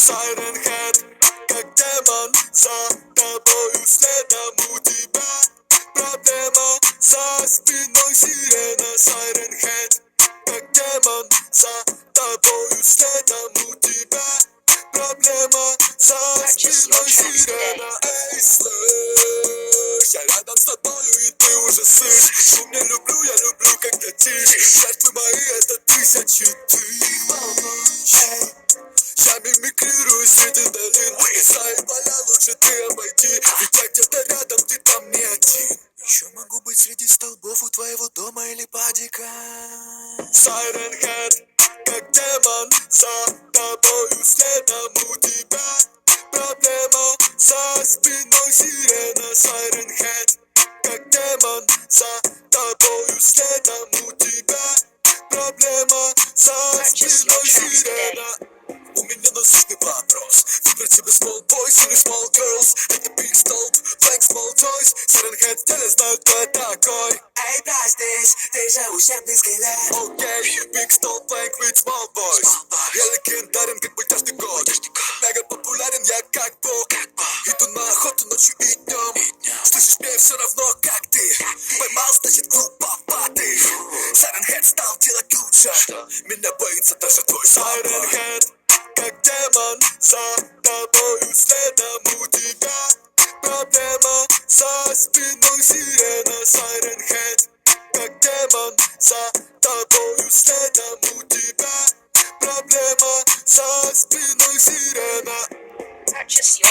Siren Head, как демон, за тобою следом у тебя проблема за спиной сирена. Siren Head, как демон, за тобою следом у тебя проблема за спиной сирена. Эй, слышь, я рядом с тобою и ты уже слышь. Шум не люблю, я люблю, когда тишь. Жертвы мои это тысячи тысяч. Я мимикрирую среди долин, леса и поля лучше ты обойди. Ведь я где-то рядом, ты там не один. Еще могу быть среди столбов у твоего дома или падика. Siren Head, как демон, за тобою следом у тебя проблема за спиной сирена. Siren Head, как демон, за тобою следом у тебя проблема за спиной сирена. У меня насущный вопрос. Выбрать себе small boys или small girls. Это big stop, flank small toys. Siren Head в теле знают, кто я такой. Эй, простись, ты же ущербный скелет. Окей, big stop, flank with small boys. Я легендарен, как мультяшный кот. Мега популярен, я как бог. Иду на охоту ночью и днем. Слышишь, мне все равно, как ты. Поймал, значит, глуповатый. Siren Head стал делать лучше. Меня боится даже твой Siren Head, как демон, за тобою следом у тебя проблема за спиной сирена. Siren Head, как демон, за тобою следом у тебя проблема за спиной сирена. Purchase your